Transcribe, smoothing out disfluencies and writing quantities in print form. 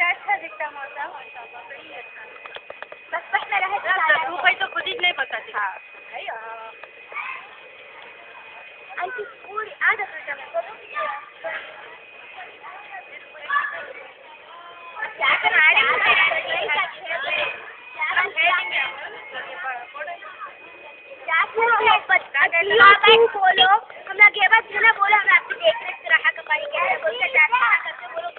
अच्छा दिखता मौसम बस पहले रहे तू कोई तो खुद ही नहीं पता था ऐसी पूरी आदत है मैं बोलूं क्या करना है बोलो हम लोग ये बात बोलो हम आपसे देख रहे रहा का पानी कैसे बोलते बोलो